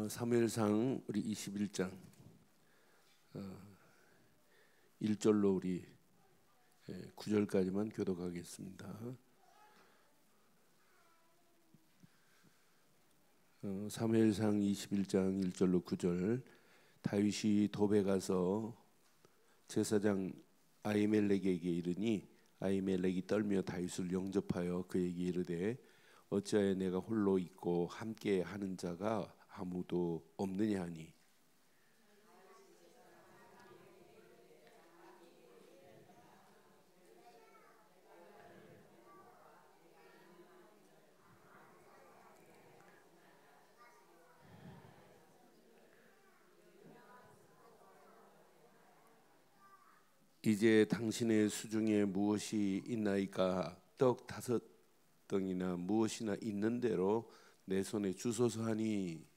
사무엘상 우리 21장 1절로 우리 9절까지만 교독하겠습니다. 사무엘상 21장 1절로 9절. 다윗이 도배 가서 제사장 아히멜렉에게 이르니 아히멜렉이 떨며 다윗을 영접하여 그에게 이르되 어찌하여 내가 홀로 있고 함께 하는 자가 아무도 없느냐 하니 이제 당신의 수중에 무엇이 있나이까? 떡 5덩이나 무엇이나 있는 대로 내 손에 주소서 하니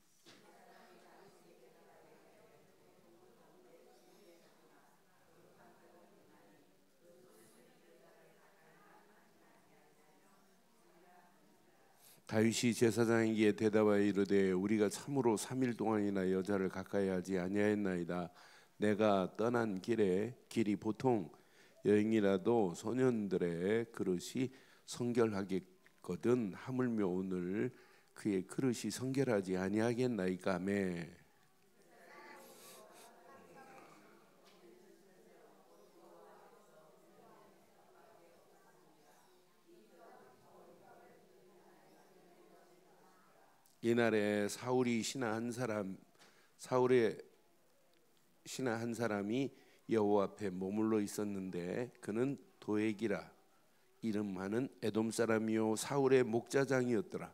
다윗이 제사장에게 대답하여 이르되 우리가 참으로 3일 동안이나 여자를 가까이 하지 아니하였나이다. 내가 떠난 길이 보통 여행이라도 소년들의 그릇이 성결하겠거든 하물며 오늘 그의 그릇이 성결하지 아니하겠나이까매. 이날에 사울의 신하 한 사람이 여호와 앞에 머물러 있었는데 그는 도액이라 이름하는 에돔 사람이요 사울의 목자장이었더라.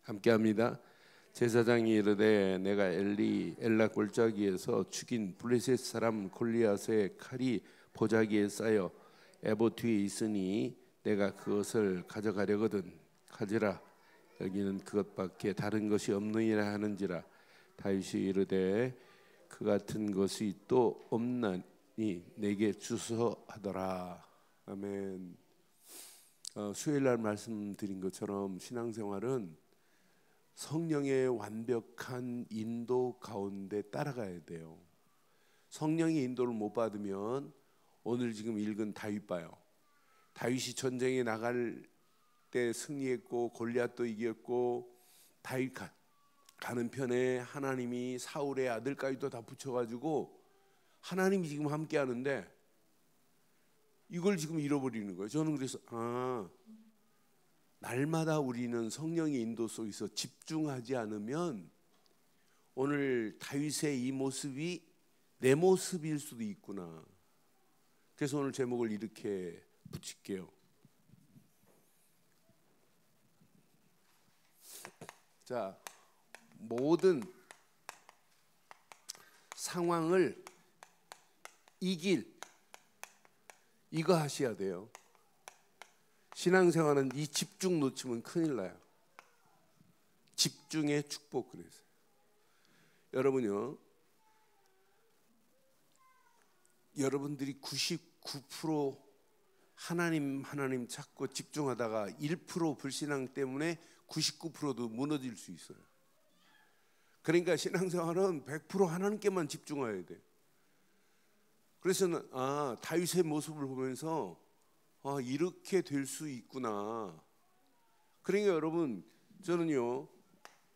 함께합니다. 제사장이 이르되 내가 엘라 골짜기에서 죽인 블레셋 사람 골리앗의 칼이 보자기에 쌓여 에봇 뒤에 있으니 내가 그것을 가져가려거든. 가지라. 여기는 그것밖에 다른 것이 없느니라 하는지라. 다윗이 이르되 그 같은 것이 또 없나니 내게 주소 하더라. 아멘. 수요일날 말씀드린 것처럼 신앙생활은 성령의 완벽한 인도 가운데 따라가야 돼요. 성령의 인도를 못 받으면 오늘 지금 읽은 다윗 봐요. 다윗이 전쟁에 나갈 때 승리했고 골리앗도 이겼고 다윗 가는 편에 하나님이 사울의 아들까지도 다 붙여가지고 하나님이 지금 함께 하는데 이걸 지금 잃어버리는 거예요. 저는 그래서 날마다 우리는 성령의 인도 속에서 집중하지 않으면 오늘 다윗의 이 모습이 내 모습일 수도 있구나. 그래서 오늘 제목을 이렇게 붙일게요. 자, 모든 상황을 이길 이거 하셔야 돼요. 신앙생활은 이 집중 놓치면 큰일 나요. 집중의 축복. 그래서 여러분요, 여러분들이 99% 하나님 찾고 집중하다가 1% 불신앙 때문에 99%도 무너질 수 있어요. 그러니까 신앙생활은 100% 하나님께만 집중해야 돼. 그래서 다윗의 모습을 보면서 이렇게 될 수 있구나. 그러니까 여러분, 저는요,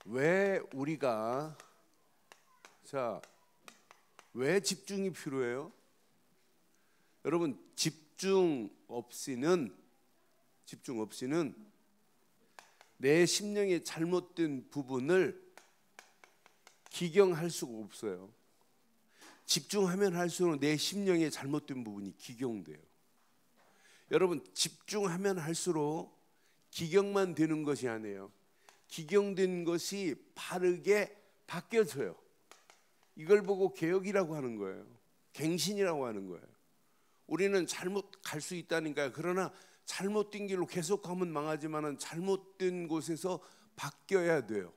왜 집중이 필요해요? 여러분, 집중 없이는 내 심령의 잘못된 부분을 기경할 수가 없어요. 집중하면 할수록 내 심령의 잘못된 부분이 기경돼요. 여러분, 집중하면 할수록 기경만 되는 것이 아니에요. 기경된 것이 바르게 바뀌어져요. 이걸 보고 개혁이라고 하는 거예요. 갱신이라고 하는 거예요. 우리는 잘못 갈 수 있다니까요. 그러나 잘못된 길로 계속하면 망하지만 잘못된 곳에서 바뀌어야 돼요.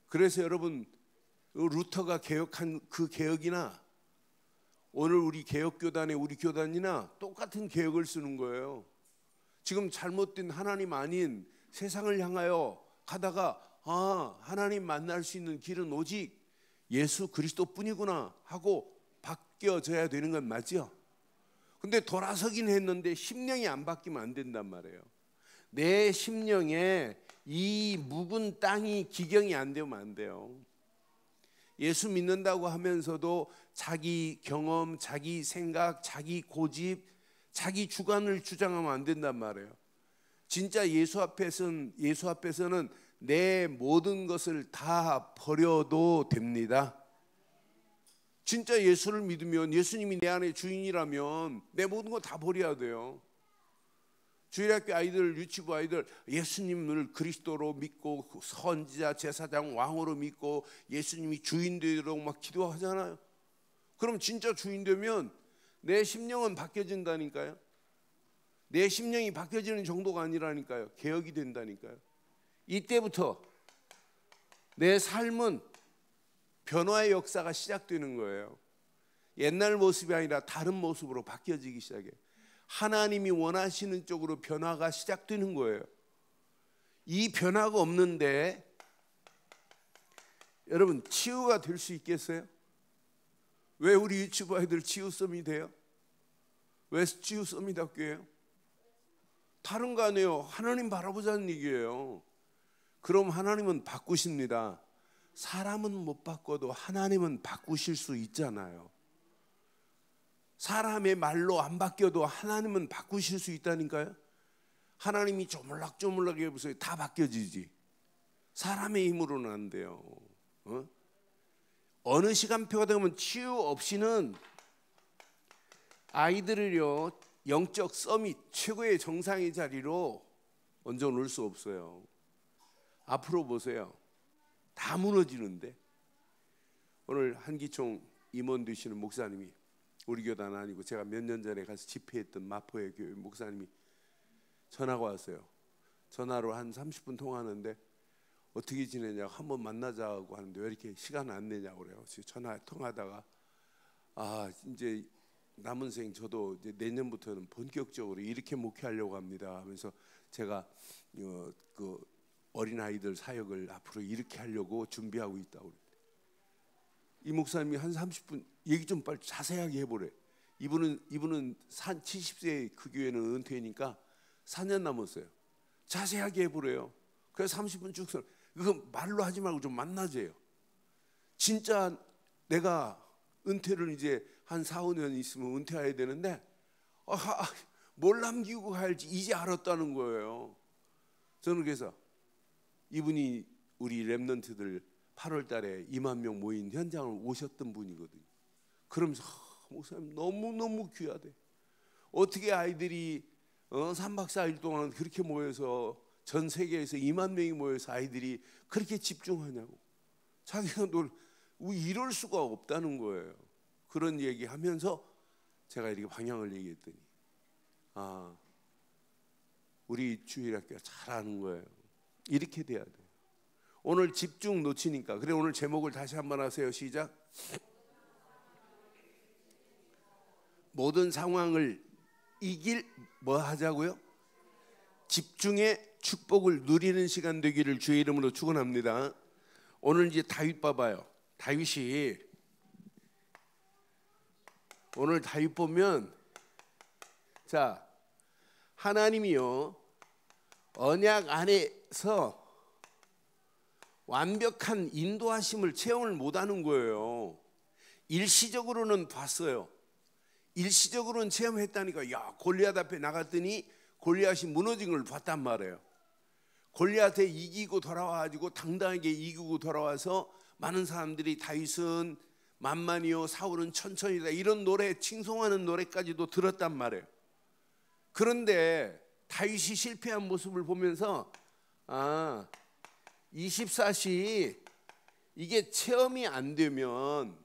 그래서 여러분, 루터가 개혁한 그 개혁이나 오늘 우리 개혁교단에 우리 교단이나 똑같은 개혁을 쓰는 거예요. 지금 잘못된 하나님 아닌 세상을 향하여 가다가 하나님 만날 수 있는 길은 오직 예수 그리스도뿐이구나 하고 바뀌어져야 되는 건 맞죠? 근데 돌아서긴 했는데 심령이 안 바뀌면 안 된단 말이에요. 내 심령에 이 묵은 땅이 기경이 안 되면 안 돼요. 예수 믿는다고 하면서도 자기 경험, 자기 생각, 자기 고집, 자기 주관을 주장하면 안 된단 말이에요. 진짜 예수 앞에서는 내 모든 것을 다 버려도 됩니다. 진짜 예수를 믿으면, 예수님이 내 안에 주인이라면 내 모든 거 다 버려야 돼요. 주일학교 아이들, 유치부 아이들 예수님을 그리스도로 믿고 선지자, 제사장, 왕으로 믿고 예수님이 주인 되도록 막 기도하잖아요. 그럼 진짜 주인 되면 내 심령은 바뀌어진다니까요. 내 심령이 바뀌어지는 정도가 아니라니까요. 개혁이 된다니까요. 이때부터 내 삶은 변화의 역사가 시작되는 거예요. 옛날 모습이 아니라 다른 모습으로 바뀌어지기 시작해요. 하나님이 원하시는 쪽으로 변화가 시작되는 거예요. 이 변화가 없는데 여러분 치유가 될 수 있겠어요? 왜 우리 유치부 아이들 치유 썸이 돼요? 왜 치유 썸이답게요? 다른 거 아니에요. 하나님 바라보자는 얘기예요. 그럼 하나님은 바꾸십니다. 사람은 못 바꿔도 하나님은 바꾸실 수 있잖아요. 사람의 말로 안 바뀌어도 하나님은 바꾸실 수 있다니까요. 하나님이 조물락조물락 해보세요. 다 바뀌어지지. 사람의 힘으로는 안 돼요. 어느 시간표가 되면 치유 없이는 아이들을요 영적 서밋 최고의 정상의 자리로 얹어놓을 수 없어요. 앞으로 보세요. 다 무너지는데. 오늘 한기총 임원 되시는 목사님이, 우리 교단 아니고 제가 몇 년 전에 가서 집회했던 마포의 교회 목사님이 전화가 왔어요. 전화로 한 30분 통화하는데 어떻게 지내냐고, 한번 만나자고 하는데 왜 이렇게 시간 안 내냐고 그래요. 전화 통화하다가 이제 남은 생 저도 이제 내년부터는 본격적으로 이렇게 목회하려고 합니다 하면서 제가 그 어린아이들 사역을 앞으로 이렇게 하려고 준비하고 있다고. 이 목사님이 한 30분 얘기 좀 빨리 자세하게 해보래. 이분은 70세 그 교회는 은퇴니까 4년 남았어요. 자세하게 해보래요. 그래서 30분 쭉 그거 말로 하지 말고 좀 만나재요. 진짜 내가 은퇴를 이제 한 4, 5년 있으면 은퇴해야 되는데 뭘 남기고 갈지 이제 알았다는 거예요. 저는 그래서 이분이 우리 랩런트들 8월 달에 2만 명 모인 현장을 오셨던 분이거든요. 그러면서 목사님 너무너무 귀하대. 어떻게 아이들이 3박 4일 동안 그렇게 모여서 전 세계에서 2만 명이 모여서 아이들이 그렇게 집중하냐고. 자기가 이럴 수가 없다는 거예요. 그런 얘기하면서 제가 이렇게 방향을 얘기했더니 우리 주일학교가 잘하는 거예요. 이렇게 돼야 돼요. 오늘 집중 놓치니까. 그래, 오늘 제목을 다시 한번 하세요. 시작. 모든 상황을 이길 뭐 하자고요? 집중의 축복을 누리는 시간 되기를 주의 이름으로 축원합니다. 오늘 이제 다윗 봐봐요. 다윗이 오늘 다윗 보면 자, 하나님이요 언약 안에서 완벽한 인도하심을 체험을 못하는 거예요. 일시적으로는 봤어요. 일시적으로는 체험했다니까. 야, 골리앗 앞에 나갔더니 골리앗이 무너진 걸 봤단 말이에요. 골리앗에 이기고 돌아와가지고 당당하게 이기고 돌아와서 많은 사람들이 다윗은 만만이요 사울은 천천히다 이런 노래, 칭송하는 노래까지도 들었단 말이에요. 그런데 다윗이 실패한 모습을 보면서 24시 이게 체험이 안 되면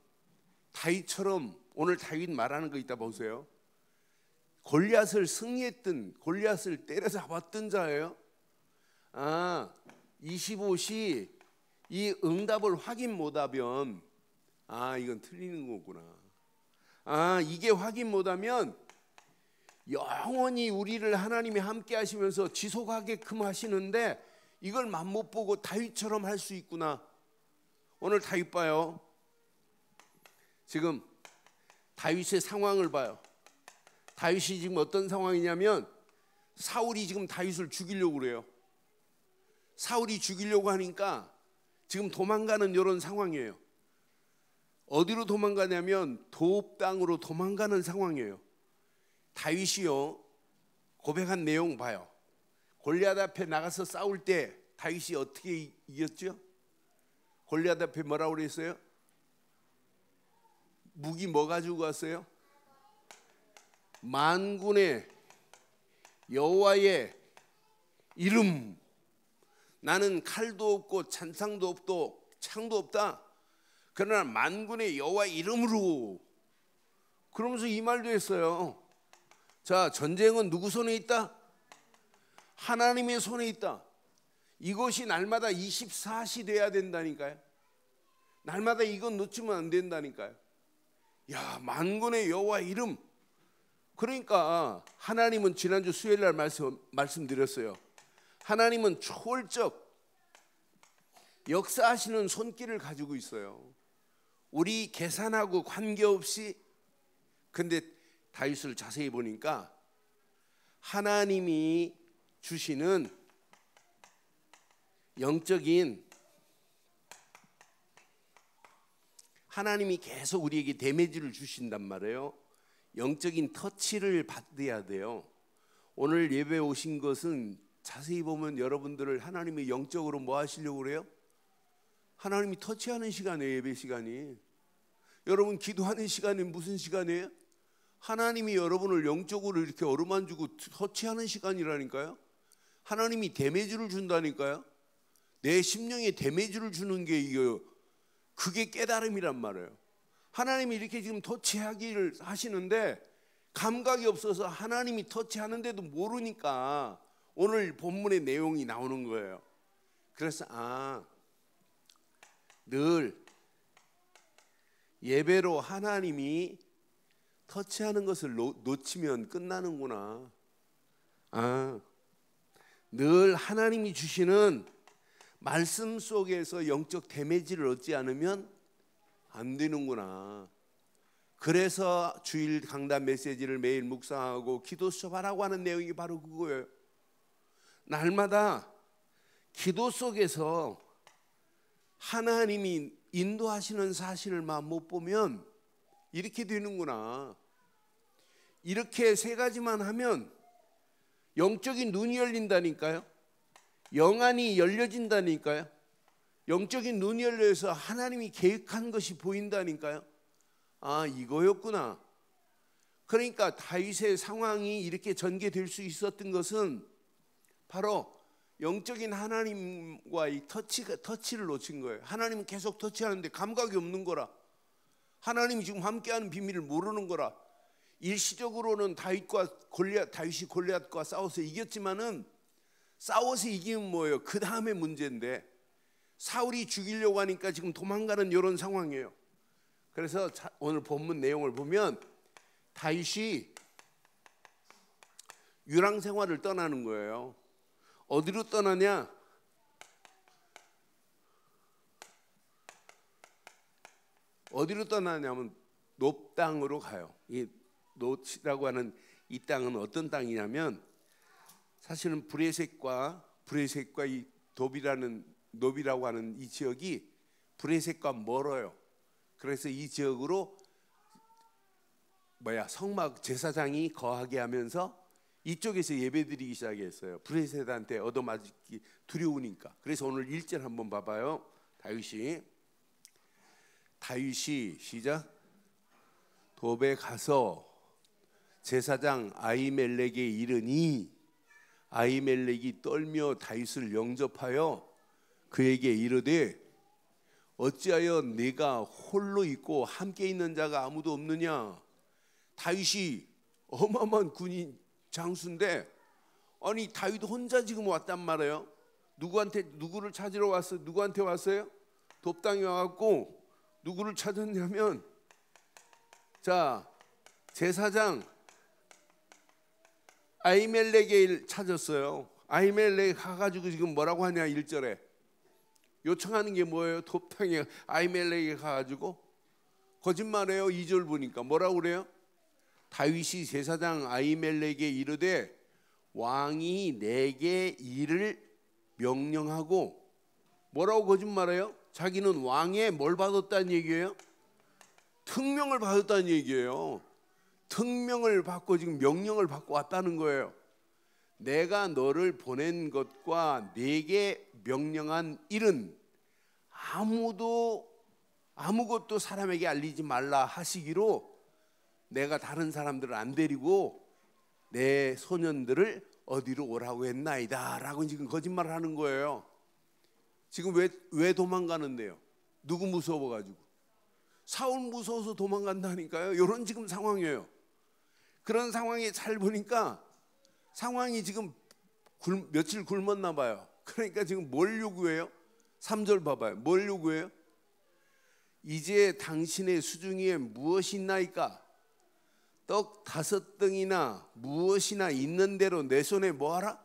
다윗처럼, 오늘 다윗 말하는 거 있다 보세요. 골리앗을 승리했던, 골리앗을 때려잡았던 자예요. 25시 이 응답을 확인 못하면 이건 틀리는 거구나. 이게 확인 못하면 영원히 우리를 하나님이 함께 하시면서 지속하게끔 하시는데 이걸 맘못 보고 다윗처럼 할 수 있구나. 오늘 다윗 봐요. 지금 다윗의 상황을 봐요. 다윗이 지금 어떤 상황이냐면 사울이 지금 다윗을 죽이려고 그래요. 사울이 죽이려고 하니까 지금 도망가는 이런 상황이에요. 어디로 도망가냐면 도읍 땅으로 도망가는 상황이에요. 다윗이요, 고백한 내용 봐요. 골리앗 앞에 나가서 싸울 때 다윗이 어떻게 이겼죠? 골리앗 앞에 뭐라고 그랬어요? 무기 뭐 가지고 갔어요? 만군의 여호와의 이름. 나는 칼도 없고 찬상도 없고 창도 없다. 그러나 만군의 여호와의 이름으로. 그러면서 이 말도 했어요. 자, 전쟁은 누구 손에 있다? 하나님의 손에 있다. 이것이 날마다 24시 돼야 된다니까요. 날마다 이건 놓치면 안 된다니까요. 야, 만군의 여호와의 이름. 그러니까 하나님은 지난주 수요일날 말씀드렸어요. 하나님은 초월적 역사하시는 손길을 가지고 있어요. 우리 계산하고 관계없이. 근데 다윗을 자세히 보니까 하나님이 주시는 영적인, 하나님이 계속 우리에게 데미지를 주신단 말이에요. 영적인 터치를 받아야 돼요. 오늘 예배 오신 것은 자세히 보면 여러분들을 하나님이 영적으로 뭐 하시려고 그래요? 하나님이 터치하는 시간이에요. 예배 시간이. 여러분 기도하는 시간이 무슨 시간이에요? 하나님이 여러분을 영적으로 이렇게 어루만지고 터치하는 시간이라니까요. 하나님이 데미지를 준다니까요. 내 심령에 데미지를 주는 게 이거, 그게 깨달음이란 말이에요. 하나님이 이렇게 지금 터치하기를 하시는데 감각이 없어서 하나님이 터치하는데도 모르니까 오늘 본문의 내용이 나오는 거예요. 그래서 늘 예배로 하나님이 터치하는 것을 놓치면 끝나는구나. 늘 하나님이 주시는 말씀 속에서 영적 데미지를 얻지 않으면 안 되는구나. 그래서 주일 강단 메시지를 매일 묵상하고 기도 수업하라고 하는 내용이 바로 그거예요. 날마다 기도 속에서 하나님이 인도하시는 사실을 못 보면 이렇게 되는구나. 이렇게 세 가지만 하면 영적인 눈이 열린다니까요. 영안이 열려진다니까요. 영적인 눈이 열려서 하나님이 계획한 것이 보인다니까요. 이거였구나. 그러니까 다윗의 상황이 이렇게 전개될 수 있었던 것은 바로 영적인 하나님과의 터치를 놓친 거예요. 하나님은 계속 터치하는데 감각이 없는 거라. 하나님이 지금 함께하는 비밀을 모르는 거라. 일시적으로는 다윗이 골리앗과 싸워서 이겼지만은 싸워서 이기면 뭐예요? 그 다음에 문제인데 사울이 죽이려고 하니까 지금 도망가는 이런 상황이에요. 그래서 오늘 본문 내용을 보면 다윗이 유랑 생활을 떠나는 거예요. 어디로 떠나냐? 어디로 떠나냐면 놉 땅으로 가요. 이 놉이라고 하는 이 땅은 어떤 땅이냐면 사실은 브레셋과 이 놉이라고 하는 이 지역이 브레셋과 멀어요. 그래서 이 지역으로 성막 제사장이 거하게 하면서 이쪽에서 예배드리기 시작했어요. 브레셋한테 얻어맞기 두려우니까. 그래서 오늘 1절 한번 봐봐요. 다윗이 시작. 놉에 가서 제사장 아히멜렉에 이르니 아히멜렉이 떨며 다윗을 영접하여 그에게 이르되 어찌하여 네가 홀로 있고 함께 있는 자가 아무도 없느냐. 다윗이 어마어마한 군인 장수인데 다윗 혼자 지금 왔단 말이에요. 누구를 찾으러 왔어요? 누구한테 왔어요? 놉 땅에 와갖고 누구를 찾았냐면 제사장 아히멜렉을 찾았어요. 아히멜렉 가가지고 지금 뭐라고 하냐 1절에 요청하는 게 뭐예요? 돕당에 아히멜렉에 가가지고 거짓말해요. 2절 보니까 뭐라고 그래요? 다윗이 제사장 아히멜렉에 이르되 왕이 내게 이를 명령하고 뭐라고 거짓말해요? 자기는 왕의 뭘 받았다는 얘기예요? 특명을 받았다는 얘기예요. 특명을 받고 지금 명령을 받고 왔다는 거예요. 내가 너를 보낸 것과 내게 명령한 일은 아무것도 사람에게 알리지 말라 하시기로 내가 다른 사람들을 안 데리고 내 소년들을 어디로 오라고 했나이다 라고 지금 거짓말을 하는 거예요. 지금 왜 도망가는데요? 누구 무서워가지고? 사울 무서워서 도망간다니까요. 이런 지금 상황이에요. 그런 상황에 잘 보니까 상황이 지금 며칠 굶었나 봐요. 그러니까 지금 뭘 요구해요? 3절 봐봐요. 뭘 요구해요? 이제 당신의 수중에 무엇이 있나이까? 떡 5덩이나 무엇이나 있는 대로 내 손에 뭐 하라?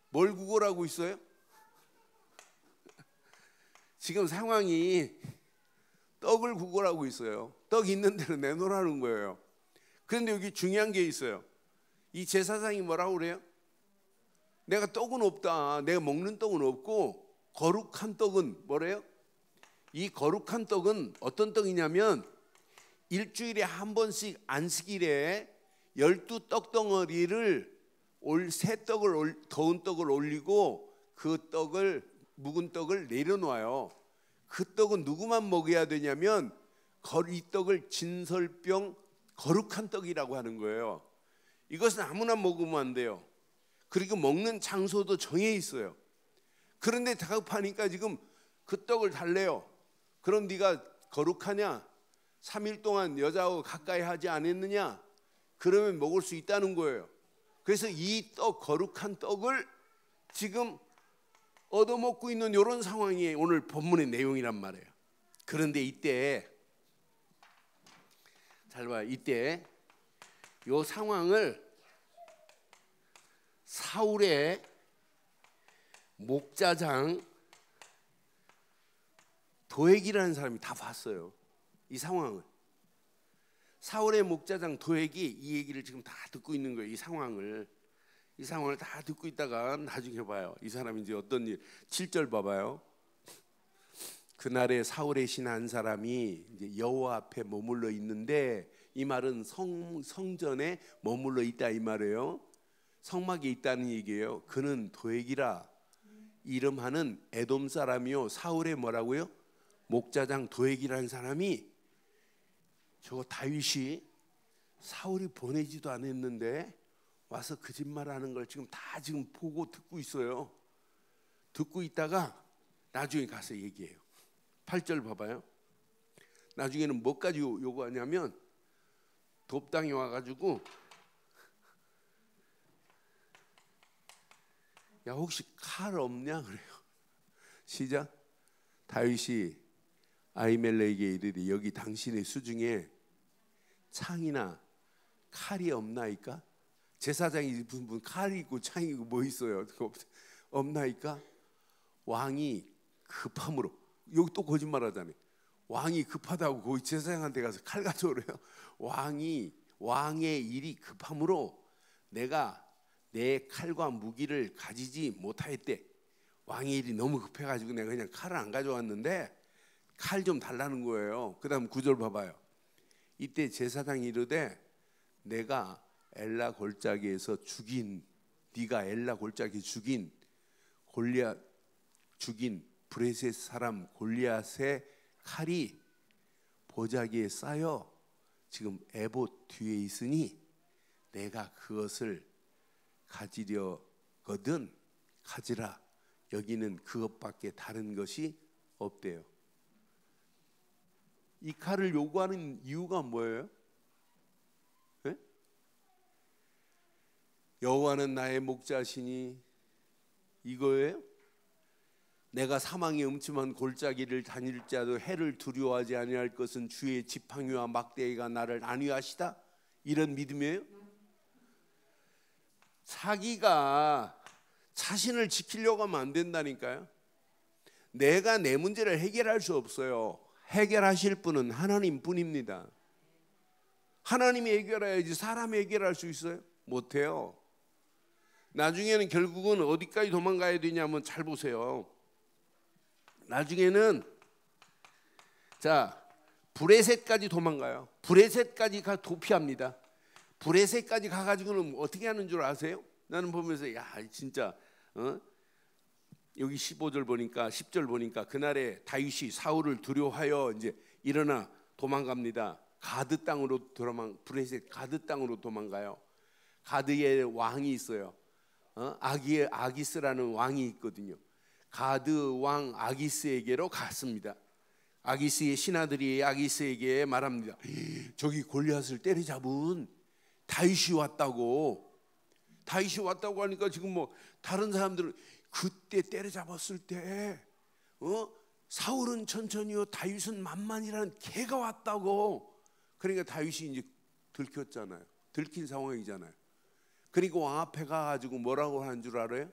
뭘 구걸하고 있어요? 지금 상황이 떡을 구걸하고 있어요. 떡 있는 대로 내놓으라는 거예요. 그런데 여기 중요한 게 있어요. 이 제사장이 뭐라고 그래요? 내가 떡은 없다. 내가 먹는 떡은 없고 거룩한 떡은 뭐래요? 이 거룩한 떡은 어떤 떡이냐면 일주일에 한 번씩 안식일에 12 떡덩어리를 새 떡을 더운 떡을 올리고 그 떡을 묵은 떡을 내려놓아요. 그 떡은 누구만 먹어야 되냐면 이 떡을 진설병 거룩한 떡이라고 하는 거예요. 이것은 아무나 먹으면 안 돼요. 그리고 먹는 장소도 정해 있어요. 그런데 다급하니까 지금 그 떡을 달래요. 그럼 네가 거룩하냐? 3일 동안 여자하고 가까이 하지 않았느냐? 그러면 먹을 수 있다는 거예요. 그래서 이 떡, 거룩한 떡을 지금 얻어먹고 있는 이런 상황이 오늘 본문의 내용이란 말이에요. 그런데 이때 잘 봐요. 이때 이 상황을 사울의 목자장 도액이라는 사람이 다 봤어요. 이 상황을. 사울의 목자장 도액이 이 얘기를 지금 다 듣고 있는 거예요. 이 상황을 다 듣고 있다가 나중에 봐요. 이 사람이 이제 어떤 일. 7절 봐봐요. 그날에 사울의 신 한 사람이 이제 여호와 앞에 머물러 있는데, 이 말은 성전에 머물러 있다 이 말이에요. 성막에 있다는 얘기예요. 그는 도액이라 이름하는 에돔 사람이요, 사울의 뭐라고요? 목자장 도액이라는 사람이, 저거 다윗이 사울이 보내지도 않았는데 와서 거짓말하는 걸 지금 다 지금 보고 듣고 있어요. 듣고 있다가 나중에 가서 얘기해요. 8절 봐봐요. 나중에는 뭐까지 요구하냐면 돕당이 와가지고, 야 혹시 칼 없냐 그래요. 시작. 다윗이 아히멜렉에게 이르되 여기 당신의 수중에 창이나 칼이 없나이까? 제사장이 입은 분 칼이 있고 창이 있고 뭐 있어요? 없나이까? 왕이 급함으로, 여기 또 거짓말하잖아요. 왕이 급하다고 거기 제사장한테 가서 칼 가져오래요. 왕의 일이 급함으로 내가 내 칼과 무기를 가지지 못하였대. 왕의 일이 너무 급해가지고 내가 그냥 칼을 안 가져왔는데 칼 좀 달라는 거예요. 그 다음 9절 봐봐요. 이때 제사장이 이르되 내가 엘라 골짜기에서 네가 엘라 골짜기 죽인 브레셋 사람 골리앗의 칼이 보자기에 쌓여 지금 에봇 뒤에 있으니 내가 그것을 가지려거든 가지라. 여기는 그것밖에 다른 것이 없대요. 이 칼을 요구하는 이유가 뭐예요? 네? 여호와는 나의 목자시니 이거예요? 내가 사망의 음침한 골짜기를 다닐지라도 해를 두려워하지 아니할 것은 주의 지팡이와 막대기가 나를 안위하시다. 이런 믿음이에요? 자기가 자신을 지키려고 하면 안 된다니까요. 내가 내 문제를 해결할 수 없어요. 해결하실 분은 하나님 뿐입니다. 하나님이 해결해야지 사람이 해결할 수 있어요? 못해요. 나중에는 결국은 어디까지 도망가야 되냐면 잘 보세요. 나중에는 브레셋까지 도망가요. 브레셋까지 가 도피합니다. 브레셋까지 가가지고는 어떻게 하는 줄 아세요? 나는 보면서 야 진짜 여기 15절 보니까 10절 보니까 그날에 다윗이 사울을 두려워하여 이제 일어나 도망갑니다. 가드 땅으로 브레셋 가드 땅으로 도망가요. 가드에 왕이 있어요. 아기스라는 왕이 있거든요. 가드 왕 아기스에게로 갔습니다. 아기스의 신하들이 아기스에게 말합니다. 저기 골리앗을 때려잡은 다윗이 왔다고. 다윗이 왔다고 하니까 지금 뭐 다른 사람들은 그때 때려잡았을 때 사울은 천천히요 다윗은 만만이라는 개가 왔다고. 그러니까 다윗이 이제 들켰잖아요. 들킨 상황이잖아요. 그리고 왕 앞에 가가지고 뭐라고 하는 줄 알아요?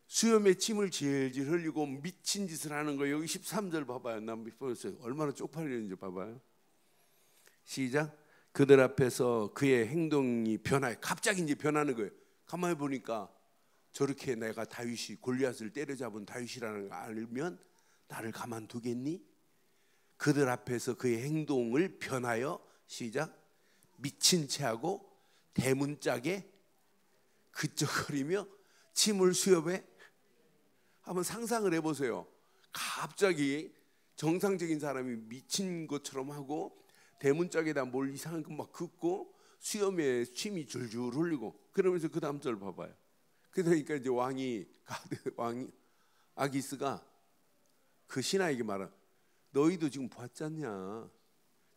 수염에 침을 질질 흘리고 미친 짓을 하는 거예요. 여기 13절 봐봐요. 난 보였어요. 얼마나 쪽팔리는지 봐봐요. 시작. 그들 앞에서 그의 행동이 변화해. 갑자기 이제 변하는 거예요. 가만히 보니까 저렇게 내가 다윗이 골리앗을 때려잡은 다윗이라는 걸 알면 나를 가만두겠니? 그들 앞에서 그의 행동을 변하여 시작. 미친 체하고 대문짝에 그쩍거리며 침을 수염에. 한번 상상을 해보세요. 갑자기 정상적인 사람이 미친 것처럼 하고 대문짝에다 뭘 이상한 거 막 긋고 수염에 침이 줄줄 흘리고 그러면서 그 다음 절 봐봐요. 그러니까 이제 왕이 아기스가 그 신하에게 말하. 너희도 지금 봤잖냐.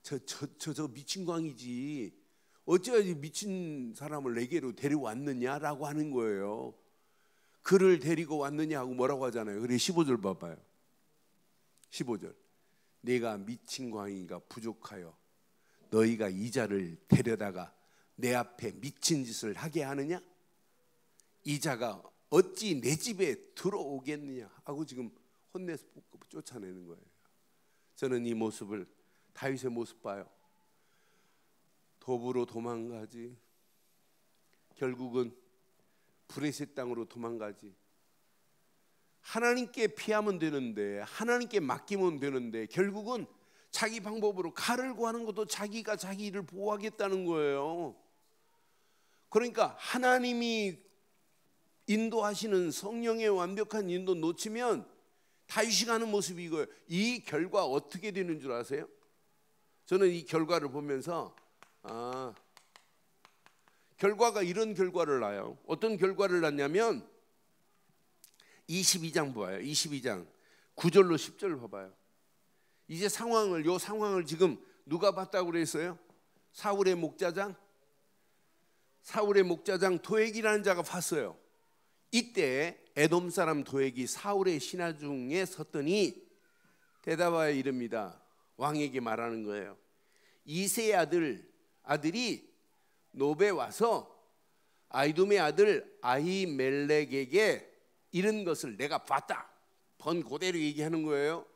저 미친 광이지. 어찌하지 미친 사람을 내게로 데려왔느냐라고 하는 거예요. 그를 데리고 왔느냐 하고 뭐라고 하잖아요. 그래 15절 봐봐요. 15절. 내가 미친 광이가 부족하여 너희가 이 자를 데려다가 내 앞에 미친 짓을 하게 하느냐? 이 자가 어찌 내 집에 들어오겠느냐 하고 지금 혼내서 쫓아내는 거예요. 저는 이 모습을 다윗의 모습 봐요. 도부로 도망가지. 결국은 브레셋 땅으로 도망가지. 하나님께 피하면 되는데 하나님께 맡기면 되는데 결국은 자기 방법으로 칼을 구하는 것도 자기가 자기 일을 보호하겠다는 거예요. 그러니까 하나님이 인도하시는 성령의 완벽한 인도 놓치면 다윗이 가는 모습이 이거예요. 이 결과 어떻게 되는 줄 아세요? 저는 이 결과를 보면서 결과가 이런 결과를 낳아요. 어떤 결과를 낳냐면 22장 봐요. 22장 9절로 10절 봐봐요. 이제 요 상황을 지금 누가 봤다고 그랬어요? 사울의 목자장 도액이라는 자가 봤어요. 이때 에돔 사람 도액이 사울의 신하 중에 섰더니 대답하여 이릅니다. 왕에게 말하는 거예요. 이새의 아들이 노베 와서 아이돔의 아들 아히멜렉에게 이런 것을 내가 봤다. 번 그대로 얘기하는 거예요.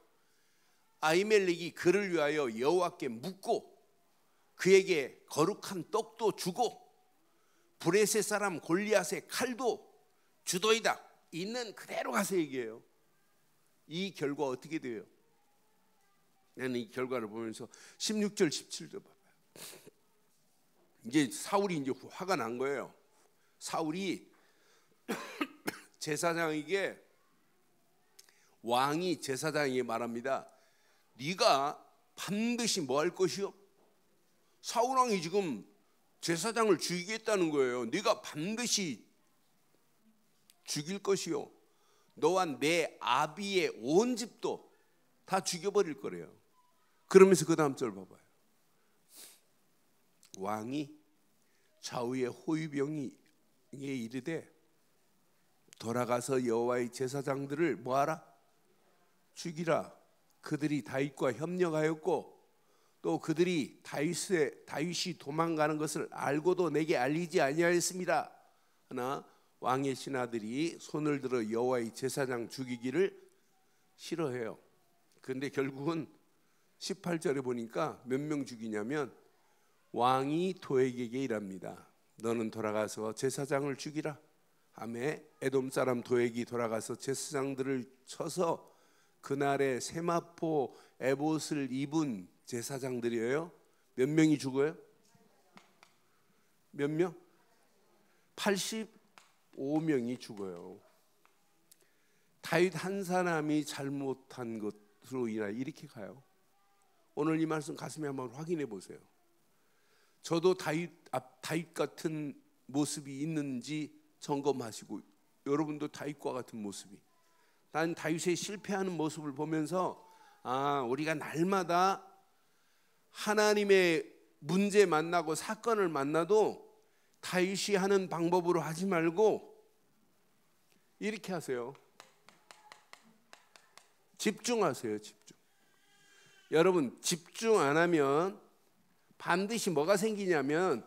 아히멜렉이 그를 위하여 여호와께 묻고 그에게 거룩한 떡도 주고 브레셋 사람 골리앗의 칼도 주도이다. 있는 그대로 가서 얘기해요. 이 결과 어떻게 돼요? 나는 이 결과를 보면서 16절 17절 봐봐요. 이제 사울이 이제 화가 난 거예요. 사울이 제사장에게 왕이 제사장에게 말합니다. 네가 반드시 뭐 할 것이요? 사울 왕이 지금 제사장을 죽이겠다는 거예요. 네가 반드시 죽일 것이요. 너와 내 아비의 온 집도 다 죽여버릴 거래요. 그러면서 그 다음 절 봐봐요. 왕이 좌우의 호위병이 이르되 돌아가서 여호와의 제사장들을 뭐하라? 죽이라. 그들이 다윗과 협력하였고 또 그들이 다윗이 도망가는 것을 알고도 내게 알리지 아니하였습니다. 하나 왕의 신하들이 손을 들어 여호와의 제사장 죽이기를 싫어해요. 그런데 결국은 18절에 보니까 몇 명 죽이냐면 왕이 도액에게 이랍니다. 너는 돌아가서 제사장을 죽이라. 하매 에돔 사람 도액이 돌아가서 제사장들을 쳐서 그날에 세마포 에봇을 입은 제사장들이에요. 몇 명이 죽어요? 몇 명? 85명이 죽어요. 다윗 한 사람이 잘못한 것으로 인하여 이렇게 가요. 오늘 이 말씀 가슴에 한번 확인해 보세요. 저도 다윗 같은 모습이 있는지 점검하시고, 여러분도 다윗과 같은 모습이, 난 다윗의 실패하는 모습을 보면서 우리가 날마다 하나님의 문제 만나고 사건을 만나도 다윗이 하는 방법으로 하지 말고 이렇게 하세요. 집중하세요. 집중. 여러분, 집중 안 하면 반드시 뭐가 생기냐면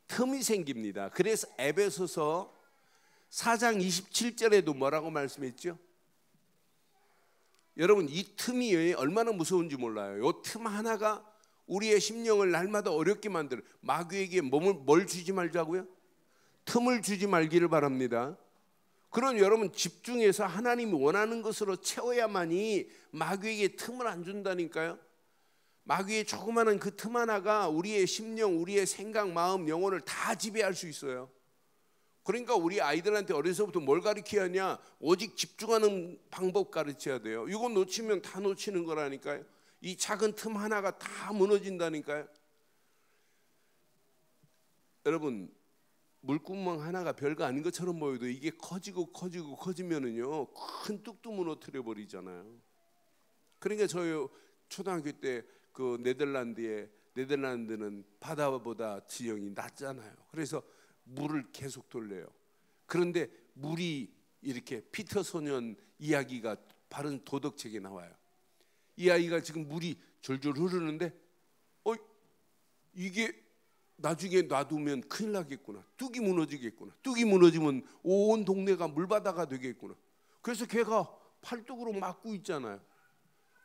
틈이 생깁니다. 그래서 에베소서 4장 27절에도 뭐라고 말씀했죠? 여러분, 이 틈이 얼마나 무서운지 몰라요. 이 틈 하나가 우리의 심령을 날마다 어렵게 만들어요. 마귀에게 뭘 주지 말자고요? 틈을 주지 말기를 바랍니다. 그런 여러분, 집중해서 하나님이 원하는 것으로 채워야만이 마귀에게 틈을 안 준다니까요. 마귀의 조그마한 그 틈 하나가 우리의 심령, 우리의 생각, 마음, 영혼을 다 지배할 수 있어요. 그러니까 우리 아이들한테 어려서부터 뭘 가르쳐야 하냐? 오직 집중하는 방법 가르쳐야 돼요. 이거 놓치면 다 놓치는 거라니까요. 이 작은 틈 하나가 다 무너진다니까요. 여러분, 물구멍 하나가 별거 아닌 것처럼 보여도 이게 커지면은요, 큰 뚝뚝 무너뜨려 버리잖아요. 그러니까 저희 초등학교 때 그 네덜란드는 바다보다 지형이 낮잖아요. 그래서 물을 계속 돌려요. 그런데 물이 이렇게 피터 소년 이야기가 바른 도덕책에 나와요. 이 아이가 지금 물이 졸졸 흐르는데 이게 나중에 놔두면 큰일 나겠구나. 뚝이 무너지겠구나. 뚝이 무너지면 온 동네가 물바다가 되겠구나. 그래서 걔가 팔뚝으로 막고 있잖아요.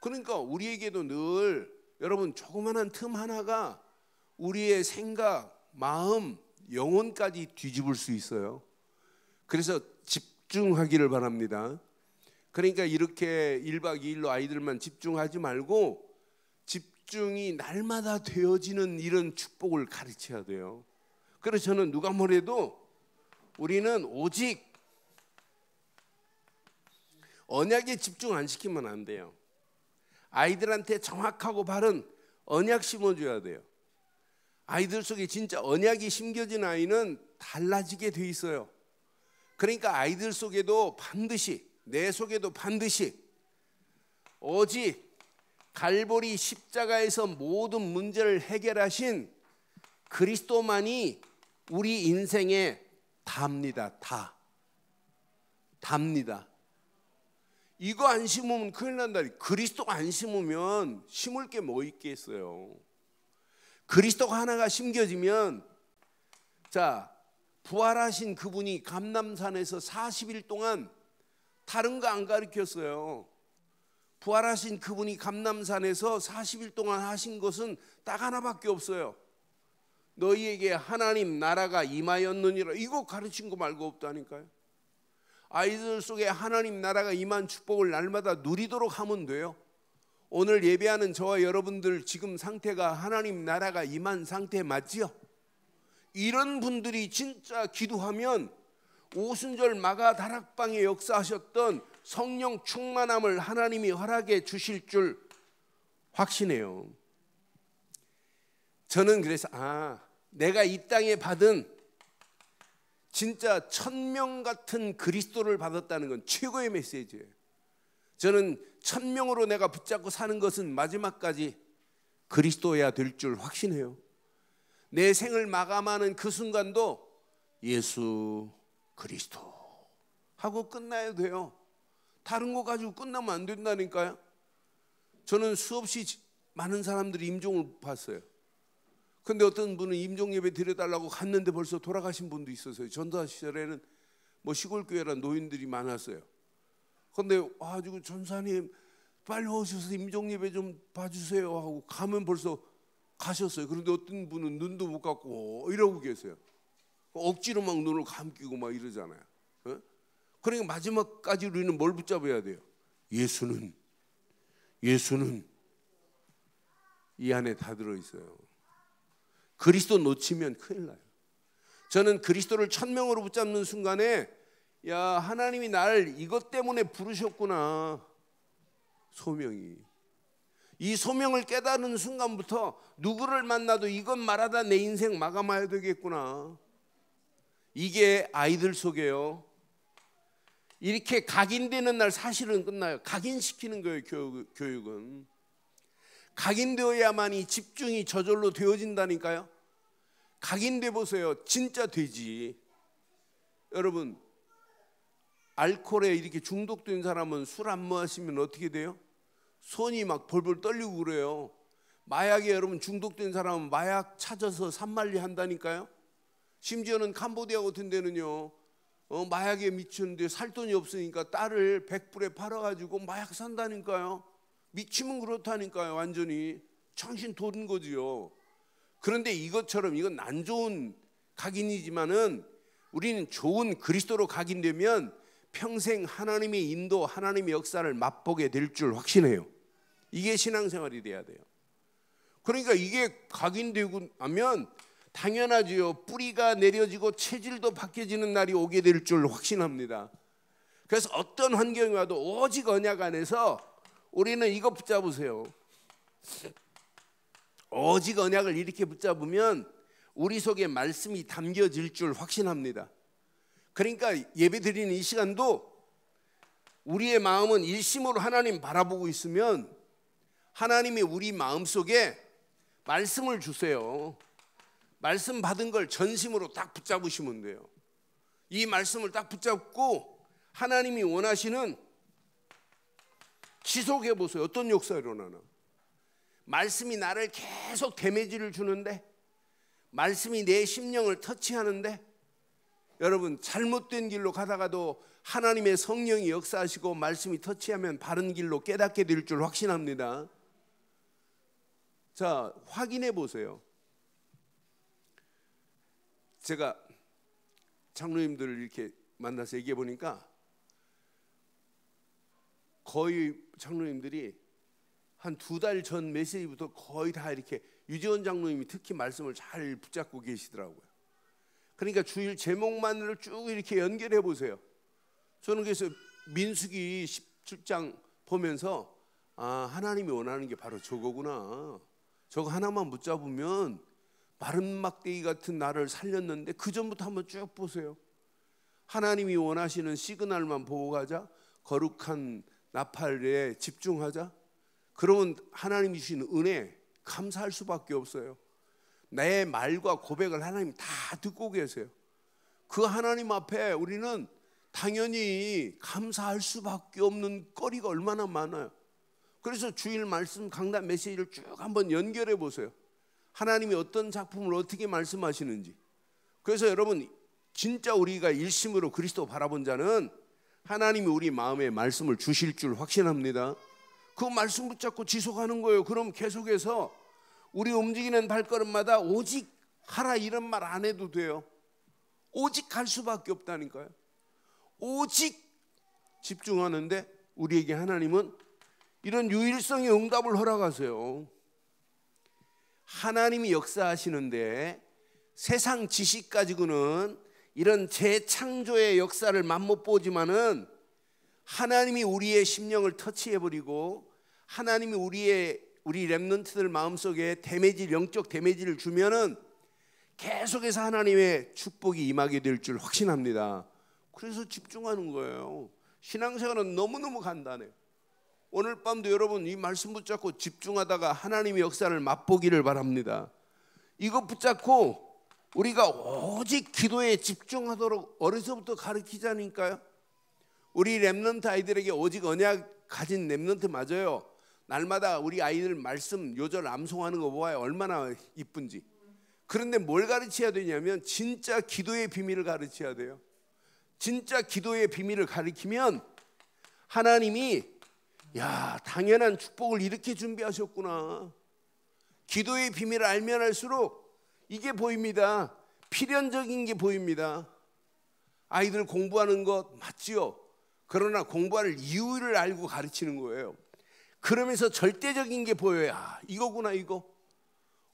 그러니까 우리에게도 늘 여러분, 조그마한 틈 하나가 우리의 생각, 마음, 영혼까지 뒤집을 수 있어요. 그래서 집중하기를 바랍니다. 그러니까 이렇게 1박 2일로 아이들만 집중하지 말고 집중이 날마다 되어지는 이런 축복을 가르쳐야 돼요. 그래서 저는 누가 뭐래도 우리는 오직 언약에 집중 안 시키면 안 돼요. 아이들한테 정확하고 바른 언약 심어줘야 돼요. 아이들 속에 진짜 언약이 심겨진 아이는 달라지게 돼 있어요. 그러니까 아이들 속에도 반드시, 내 속에도 반드시 오직 갈보리 십자가에서 모든 문제를 해결하신 그리스도만이 우리 인생에 답니다. 답니다. 이거 안 심으면 큰일 난다. 그리스도가 안 심으면 심을 게 뭐 있겠어요. 그리스도가 하나가 심겨지면, 자, 부활하신 그분이 감람산에서 40일 동안 다른 거 안 가르쳤어요. 부활하신 그분이 감람산에서 40일 동안 하신 것은 딱 하나밖에 없어요. 너희에게 하나님 나라가 임하였느니라. 이거 가르친 거 말고 없다니까요. 아이들 속에 하나님 나라가 임한 축복을 날마다 누리도록 하면 돼요. 오늘 예배하는 저와 여러분들 지금 상태가 하나님 나라가 임한 상태 맞지요? 이런 분들이 진짜 기도하면 오순절 마가 다락방에 역사하셨던 성령 충만함을 하나님이 허락해 주실 줄 확신해요. 저는 그래서 내가 이 땅에 받은 진짜 1000명 같은 그리스도를 받았다는 건 최고의 메시지예요. 저는 1000명으로 내가 붙잡고 사는 것은 마지막까지 그리스도여야 될 줄 확신해요. 내 생을 마감하는 그 순간도 예수 그리스도 하고 끝나야 돼요. 다른 거 가지고 끝나면 안 된다니까요. 저는 수없이 많은 사람들이 임종을 봤어요. 근데 어떤 분은 임종 예배 드려달라고 갔는데 벌써 돌아가신 분도 있었어요. 전도사 시절에는 뭐 시골 교회라 노인들이 많았어요. 근데 아주 전사님 빨리 오셔서 임종 예배 좀 봐주세요 하고 가면 벌써 가셨어요. 그런데 어떤 분은 눈도 못 감고 이러고 계세요. 억지로 막 눈을 감기고 막 이러잖아요. 그러니까 마지막까지 우리는 뭘 붙잡아야 돼요? 예수는 이 안에 다 들어있어요. 그리스도 놓치면 큰일 나요. 저는 그리스도를 천명으로 붙잡는 순간에 야, 하나님이 나를 이것 때문에 부르셨구나. 소명이. 이 소명을 깨달은 순간부터 누구를 만나도 이것 말하다 내 인생 마감해야 되겠구나. 이게 아이들 속에요. 이렇게 각인되는 날 사실은 끝나요. 각인시키는 거예요. 교육은. 각인되어야만이 집중이 저절로 되어진다니까요. 각인돼 보세요. 진짜 되지. 여러분, 알코올에 이렇게 중독된 사람은 술 안 마시면 어떻게 돼요? 손이 막 벌벌 떨리고 그래요. 마약에 여러분 중독된 사람은 마약 찾아서 산만리 한다니까요. 심지어는 캄보디아 같은 데는요, 마약에 미쳤는데 살 돈이 없으니까 딸을 100불에 팔아가지고 마약 산다니까요. 미치면 그렇다니까요. 완전히 정신 도는 거지요. 그런데 이것처럼 이건 안 좋은 각인이지만은 우리는 좋은 그리스도로 각인되면 평생 하나님의 인도, 하나님의 역사를 맛보게 될 줄 확신해요. 이게 신앙생활이 돼야 돼요. 그러니까 이게 각인되고 나면 당연하지요. 뿌리가 내려지고 체질도 바뀌어지는 날이 오게 될 줄 확신합니다. 그래서 어떤 환경이 와도 오직 언약 안에서 우리는 이거 붙잡으세요. 오직 언약을 이렇게 붙잡으면 우리 속에 말씀이 담겨질 줄 확신합니다. 그러니까 예배 드리는 이 시간도 우리의 마음은 일심으로 하나님 바라보고 있으면 하나님이 우리 마음속에 말씀을 주세요. 말씀 받은 걸 전심으로 딱 붙잡으시면 돼요. 이 말씀을 딱 붙잡고 하나님이 원하시는 지속해 보세요. 어떤 역사가 일어나나. 말씀이 나를 계속 데미지를 주는데, 말씀이 내 심령을 터치하는데, 여러분 잘못된 길로 가다가도 하나님의 성령이 역사하시고 말씀이 터치하면 바른 길로 깨닫게 될 줄 확신합니다. 자, 확인해 보세요. 제가 장로님들을 이렇게 만나서 얘기해 보니까 거의 장로님들이 한 2달 전 메시지부터 거의 다 이렇게 유지원 장로님이 특히 말씀을 잘 붙잡고 계시더라고요. 그러니까 주일 제목만을 쭉 이렇게 연결해 보세요. 저는 그래서 민수기 17장 보면서 하나님이 원하는 게 바로 저거구나. 저거 하나만 붙잡으면 마른 막대기 같은 나를 살렸는데 그 전부터 한번 쭉 보세요. 하나님이 원하시는 시그널만 보고 가자. 거룩한 나팔에 집중하자. 그러면 하나님이 주시는 은혜 감사할 수밖에 없어요. 내 말과 고백을 하나님 다 듣고 계세요. 그 하나님 앞에 우리는 당연히 감사할 수밖에 없는 거리가 얼마나 많아요. 그래서 주일 말씀 강단 메시지를 쭉 한번 연결해 보세요. 하나님이 어떤 작품을 어떻게 말씀하시는지. 그래서 여러분 진짜 우리가 일심으로 그리스도 바라본 자는 하나님이 우리 마음에 말씀을 주실 줄 확신합니다. 그 말씀 붙잡고 지속하는 거예요. 그럼 계속해서 우리 움직이는 발걸음마다 오직 하라 이런 말 안 해도 돼요. 오직 갈 수밖에 없다니까요. 오직 집중하는데 우리에게 하나님은 이런 유일성의 응답을 허락하세요. 하나님이 역사하시는데 세상 지식 가지고는 이런 재창조의 역사를 맛못 보지만은 하나님이 우리의 심령을 터치해버리고 하나님이 우리 렘넌트들 마음속에 데미지, 영적 데미지를 주면은 계속해서 하나님의 축복이 임하게 될 줄 확신합니다. 그래서 집중하는 거예요. 신앙생활은 너무너무 간단해요. 오늘 밤도 여러분 이 말씀 붙잡고 집중하다가 하나님의 역사를 맛보기를 바랍니다. 이거 붙잡고 우리가 오직 기도에 집중하도록 어려서부터 가르치자니까요. 우리 렘넌트 아이들에게 오직 언약 가진 렘넌트 맞아요. 날마다 우리 아이들 말씀 요절 암송하는 거 보아요. 얼마나 이쁜지. 그런데 뭘 가르쳐야 되냐면 진짜 기도의 비밀을 가르쳐야 돼요. 진짜 기도의 비밀을 가르치면 하나님이 야, 당연한 축복을 이렇게 준비하셨구나. 기도의 비밀을 알면 알수록 이게 보입니다. 필연적인 게 보입니다. 아이들 공부하는 것 맞지요? 그러나 공부할 이유를 알고 가르치는 거예요. 그러면서 절대적인 게 보여요. 아, 이거구나 이거.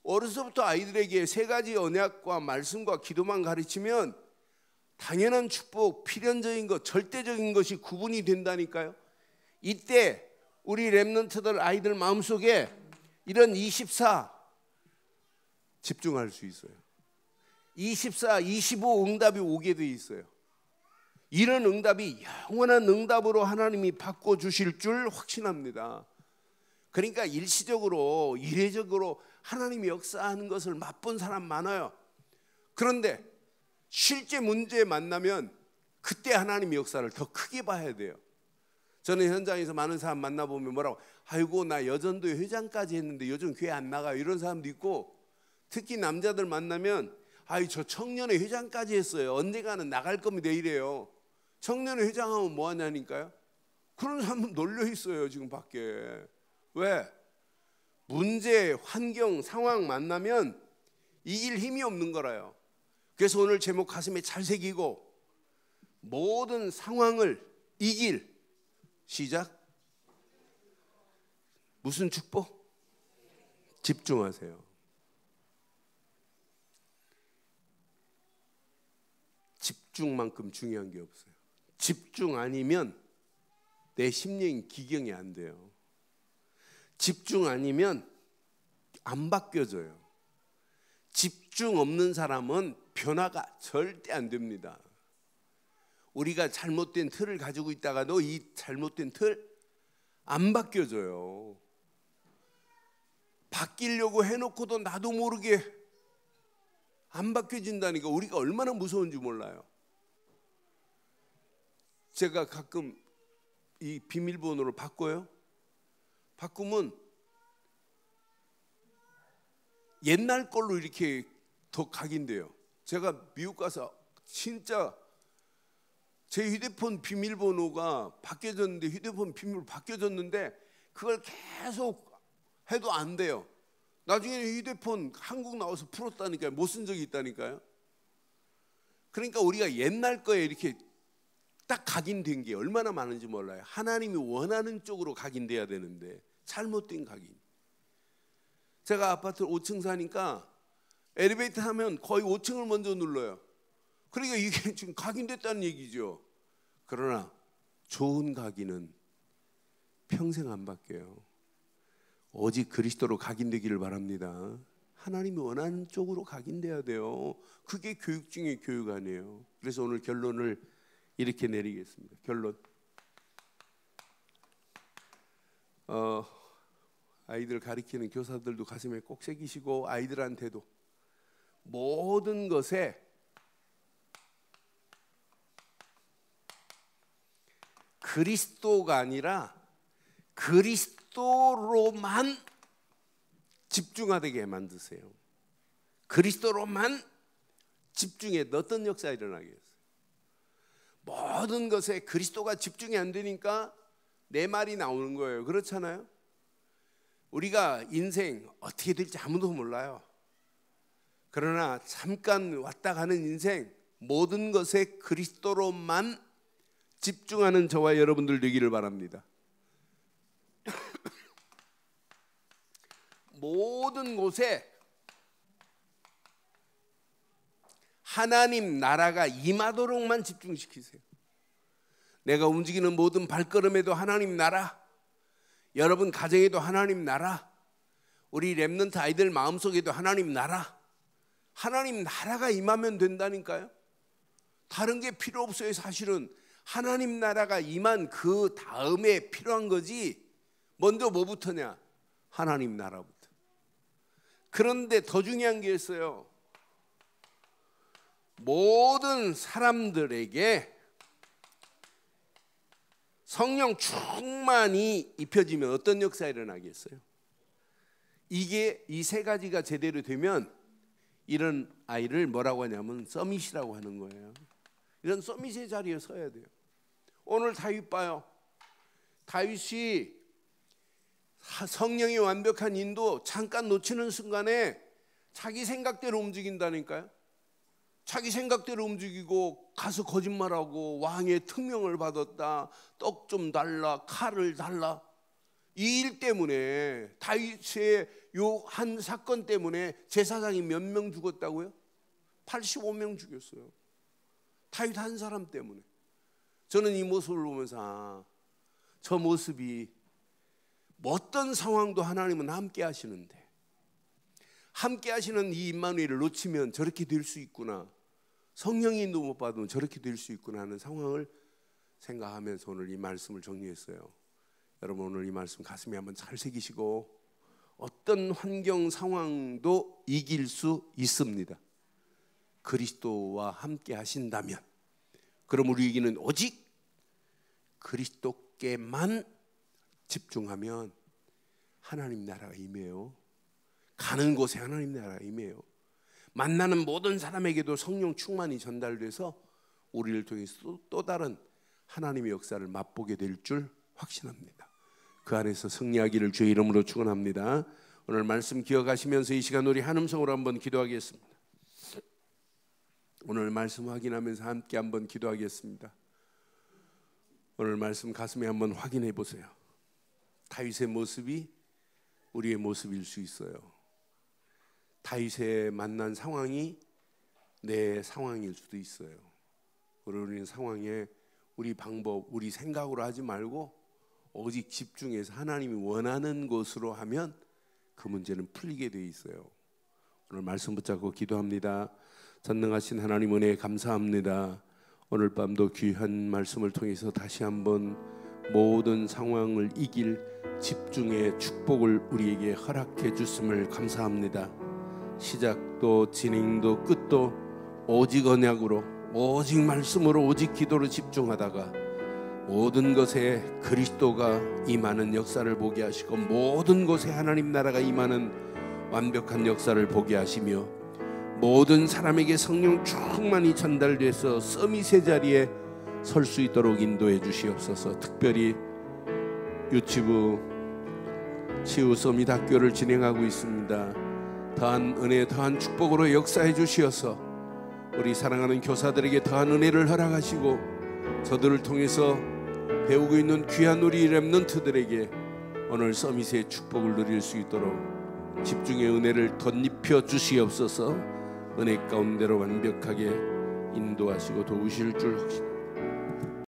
어려서부터 아이들에게 세 가지 언약과 말씀과 기도만 가르치면 당연한 축복, 필연적인 것, 절대적인 것이 구분이 된다니까요. 이때 우리 렘넌트들 아이들 마음속에 이런 24 집중할 수 있어요. 24, 25 응답이 오게 돼 있어요. 이런 응답이 영원한 응답으로 하나님이 바꿔주실 줄 확신합니다. 그러니까 일시적으로 이례적으로 하나님이 역사하는 것을 맛본 사람 많아요. 그런데 실제 문제에 만나면 그때 하나님의 역사를 더 크게 봐야 돼요. 저는 현장에서 많은 사람 만나보면 뭐라고, 아이고 나 여전도 회장까지 했는데 요즘 교회 안 나가요, 이런 사람도 있고, 특히 남자들 만나면 아이 저 청년회 회장까지 했어요, 언젠가는 나갈 겁니다 이래요. 청년회 회장하면 뭐 하냐니까요. 그런 사람은 놀려 있어요 지금 밖에. 왜? 문제, 환경, 상황 만나면 이길 힘이 없는 거라요. 그래서 오늘 제목 가슴에 잘 새기고, 모든 상황을 이길, 시작. 무슨 축복? 집중하세요. 집중만큼 중요한 게 없어요. 집중 아니면 내 심령이 기경이 안 돼요. 집중 아니면 안 바뀌어져요. 집중 없는 사람은 변화가 절대 안 됩니다. 우리가 잘못된 틀을 가지고 있다가도 이 잘못된 틀 안 바뀌어져요. 바뀌려고 해놓고도 나도 모르게 안 바뀌어진다니까. 우리가 얼마나 무서운지 몰라요. 제가 가끔 이 비밀번호를 바꿔요. 바꾸면 옛날 걸로 이렇게 더 각인돼요. 제가 미국 가서 진짜 제 휴대폰 비밀번호가 바뀌어졌는데, 휴대폰 비밀번호 바뀌어졌는데 그걸 계속 해도 안 돼요. 나중에 휴대폰 한국 나와서 풀었다니까요. 못 쓴 적이 있다니까요. 그러니까 우리가 옛날 거에 이렇게 딱 각인된 게 얼마나 많은지 몰라요. 하나님이 원하는 쪽으로 각인돼야 되는데 잘못된 각인. 제가 아파트 5층 사니까 엘리베이터 하면 거의 5층을 먼저 눌러요. 그러니까 이게 지금 각인됐다는 얘기죠. 그러나 좋은 각인은 평생 안 바뀌어요. 오직 그리스도로 각인되기를 바랍니다. 하나님이 원하는 쪽으로 각인돼야 돼요. 그게 교육 중에 교육 아니에요. 그래서 오늘 결론을 이렇게 내리겠습니다. 결론. 아이들 가르치는 교사들도 가슴에 꼭 새기시고, 아이들한테도 모든 것에 그리스도가 아니라 그리스도로만 집중하게 만드세요. 그리스도로만 집중해. 어떤 역사가 일어나겠어요? 모든 것에 그리스도가 집중이 안 되니까 내 말이 나오는 거예요. 그렇잖아요? 우리가 인생 어떻게 될지 아무도 몰라요. 그러나 잠깐 왔다 가는 인생, 모든 것에 그리스도로만 집중하는 저와 여러분들 되기를 바랍니다. 모든 곳에 하나님 나라가 임하도록만 집중시키세요. 내가 움직이는 모든 발걸음에도 하나님 나라, 여러분 가정에도 하나님 나라, 우리 렘넌트 아이들 마음속에도 하나님 나라, 하나님 나라가 임하면 된다니까요. 다른 게 필요 없어요. 사실은 하나님 나라가 임한 그 다음에 필요한 거지, 먼저 뭐부터냐? 하나님 나라부터. 그런데 더 중요한 게 있어요. 모든 사람들에게 성령 충만이 입혀지면 어떤 역사가 일어나겠어요? 이게 이 세 가지가 제대로 되면 이런 아이를 뭐라고 하냐면 서밋이라고 하는 거예요. 이런 서밋의 자리에 서야 돼요. 오늘 다윗 봐요. 다윗이 성령이 완벽한 인도 잠깐 놓치는 순간에 자기 생각대로 움직인다니까요. 자기 생각대로 움직이고 가서 거짓말하고 왕의 특명을 받았다, 떡 좀 달라, 칼을 달라. 이 일 때문에, 다윗의 요 한 사건 때문에 제사장이 몇 명 죽었다고요? 85명 죽였어요. 다윗 한 사람 때문에. 저는 이 모습을 보면서 저 모습이 어떤 상황도 하나님은 함께 하시는데, 함께 하시는 이 임마누엘을 놓치면 저렇게 될 수 있구나, 성령의 인도 못 받으면 저렇게 될 수 있구나 하는 상황을 생각하면서 오늘 이 말씀을 정리했어요. 여러분, 오늘 이 말씀 가슴에 한번 잘 새기시고, 어떤 환경 상황도 이길 수 있습니다. 그리스도와 함께 하신다면. 그럼 우리에게는 오직 그리스도께만 집중하면 하나님 나라가 임해요. 가는 곳에 하나님 나라가 임해요. 만나는 모든 사람에게도 성령 충만이 전달돼서 우리를 통해서 또 다른 하나님의 역사를 맛보게 될 줄 확신합니다. 그 안에서 승리하기를 주의 이름으로 축원합니다. 오늘 말씀 기억하시면서 이 시간 우리 한 음성으로 한번 기도하겠습니다. 오늘 말씀 확인하면서 함께 한번 기도하겠습니다. 오늘 말씀 가슴에 한번 확인해 보세요. 다윗의 모습이 우리의 모습일 수 있어요. 다윗의 만난 상황이 내 상황일 수도 있어요. 우리는 상황에 우리 방법, 우리 생각으로 하지 말고 오직 집중해서 하나님이 원하는 것으로 하면 그 문제는 풀리게 돼 있어요. 오늘 말씀 붙잡고 기도합니다. 전능하신 하나님 은혜에 감사합니다. 오늘 밤도 귀한 말씀을 통해서 다시 한번 모든 상황을 이길 집중의 축복을 우리에게 허락해 주심을 감사합니다. 시작도 진행도 끝도 오직 언약으로, 오직 말씀으로, 오직 기도로 집중하다가 모든 것에 그리스도가 임하는 역사를 보게 하시고, 모든 곳에 하나님 나라가 임하는 완벽한 역사를 보게 하시며, 모든 사람에게 성령 충만히 전달돼서 서밋의 자리에 설 수 있도록 인도해 주시옵소서. 특별히 유치부 치유 서밋 학교를 진행하고 있습니다. 더한 은혜, 더한 축복으로 역사해 주시어서 우리 사랑하는 교사들에게 더한 은혜를 허락하시고, 저들을 통해서 배우고 있는 귀한 우리 렘넌트들에게 오늘 서밋의 축복을 누릴 수 있도록 집중의 은혜를 덧입혀 주시옵소서. 은혜 가운데로 완벽하게 인도하시고 도우실 줄 확신합니다.